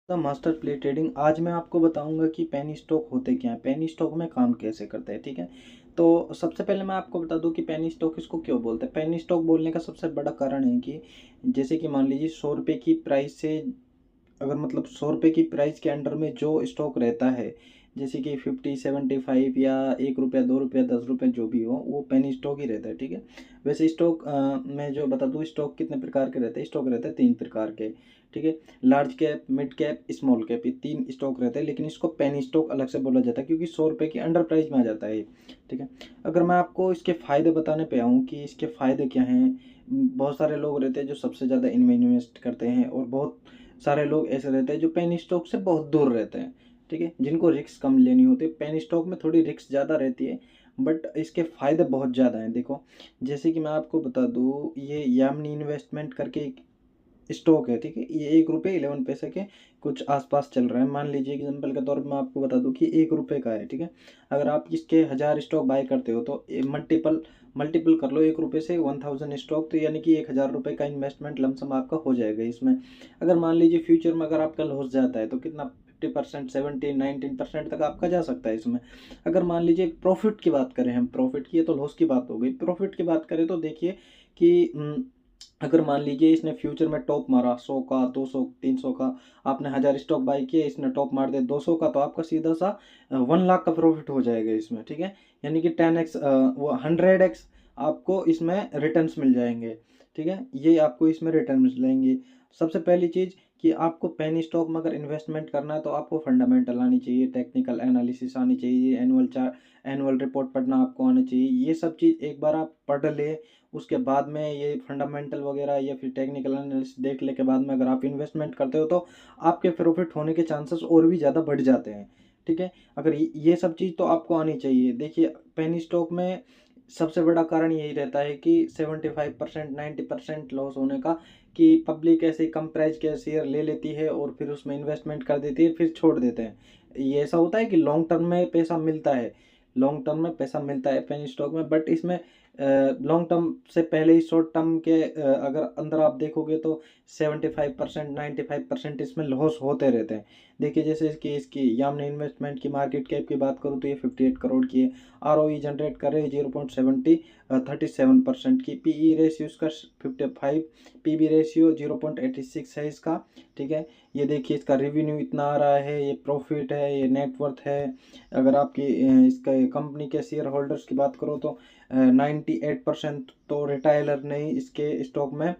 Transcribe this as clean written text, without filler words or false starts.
The master play trading. आज मैं आपको बताऊंगा कि पेनी स्टॉक होते क्या हैं, पेनी स्टॉक में काम कैसे करते हैं। ठीक है, तो सबसे पहले मैं आपको बता दूं कि पेनी स्टॉक इसको क्यों बोलते हैं। पेनी स्टॉक बोलने का सबसे बड़ा कारण है कि जैसे कि मान लीजिए 100 रुपये की प्राइस से, अगर मतलब 100 रुपये की प्राइस के अंडर में जो स्टॉक रहता है, जैसे कि 50, 75 या 1 रुपया, 2 रुपया, 10 रुपये जो भी हो, वो पेनी स्टॉक ही रहता है। ठीक है, वैसे स्टॉक मैं जो बता दूँ, स्टॉक कितने प्रकार के रहते हैं। स्टॉक रहते हैं 3 प्रकार के। ठीक है, large cap, mid cap, small cap, ये 3 स्टॉक रहते हैं, लेकिन इसको पेनी स्टॉक अलग से बोला जाता है क्योंकि 100 रुपये की अंडर प्राइस में आ जाता है ये। ठीक है, अगर मैं आपको इसके फ़ायदे बताने पे आऊँ कि इसके फ़ायदे क्या हैं, बहुत सारे लोग रहते हैं जो सबसे ज़्यादा इनमें इन्वेस्ट करते हैं, और बहुत सारे लोग ऐसे रहते हैं जो पेनी स्टॉक से बहुत दूर रहते हैं। ठीक है, जिनको रिस्क कम लेनी होती है। पेनी स्टॉक में थोड़ी रिस्क ज़्यादा रहती है, बट इसके फ़ायदे बहुत ज़्यादा हैं। देखो, जैसे कि मैं आपको बता दूँ, ये यामिनी इन्वेस्टमेंट करके एक स्टॉक है। ठीक है, ये 1 रुपये 11 पैसे के कुछ आसपास चल रहा है। मान लीजिए एग्जाम्पल के तौर पर मैं आपको बता दूं कि 1 रुपये का है। ठीक है, अगर आप इसके 1000 स्टॉक बाय करते हो तो मल्टीपल मल्टीपल कर लो 1 रुपये से 1000 स्टॉक, तो यानी कि 1000 रुपये का इन्वेस्टमेंट लमसम आपका हो जाएगा इसमें। अगर मान लीजिए फ्यूचर में अगर आपका लॉस जाता है तो कितना, 50%, 17, 19% तक आपका जा सकता है इसमें। अगर मान लीजिए प्रॉफिट की बात करें, हम प्रॉफिट की, तो लॉस की बात हो गई। प्रॉफिट की बात करें तो देखिए कि अगर मान लीजिए इसने फ्यूचर में टॉप मारा 100 का, 200, 300 का, आपने 1000 स्टॉक बाई किए, इसने टॉप मार दिया 200 का, तो आपका सीधा सा 1 लाख का प्रॉफिट हो जाएगा इसमें। ठीक है, यानी कि 10x, वो 100x आपको इसमें रिटर्न्स मिल जाएंगे। ठीक है, ये आपको इसमें रिटर्न मिल जाएंगे। सबसे पहली चीज़ कि आपको पेनी स्टॉक में अगर इन्वेस्टमेंट करना है तो आपको फंडामेंटल आनी चाहिए, टेक्निकल एनालिसिस आनी चाहिए, एनुअल रिपोर्ट पढ़ना आपको आना चाहिए। ये सब चीज़ एक बार आप पढ़ ले, उसके बाद में ये फंडामेंटल वगैरह या फिर टेक्निकल एनालिसिस देखने के बाद में अगर आप इन्वेस्टमेंट करते हो तो आपके प्रॉफिट होने के चांसेस और भी ज़्यादा बढ़ जाते हैं। ठीक है, अगर ये सब चीज़ तो आपको आनी चाहिए। देखिए, पेनी स्टॉक में सबसे बड़ा कारण यही रहता है कि 75%, 90% लॉस होने का, कि पब्लिक ऐसे ही कम प्राइस के शेयर ले लेती है और फिर उसमें इन्वेस्टमेंट कर देती है, फिर छोड़ देते हैं। ये ऐसा होता है कि लॉन्ग टर्म में पैसा मिलता है, लॉन्ग टर्म में पैसा मिलता है पेनी स्टॉक में, बट इसमें लॉन्ग टर्म से पहले ही शॉर्ट टर्म के अगर अंदर आप देखोगे तो 75%, 95% इसमें लॉस होते रहते हैं। देखिए, जैसे इसकी यामने इन्वेस्टमेंट की मार्केट कैप की बात करूँ तो ये 58 करोड़ की है। ROE जनरेट कर रहे हैं 0.37 की। PE रेशियो इसका 55, PB रेशियो 0.86 है इसका। ठीक है, ये देखिए इसका रेवेन्यू इतना आ रहा है, ये प्रॉफिट है, ये नेटवर्थ है। अगर आपकी इसका कंपनी के शेयर होल्डर्स की बात करो तो 98% तो रिटायलर ने ही इसके स्टॉक में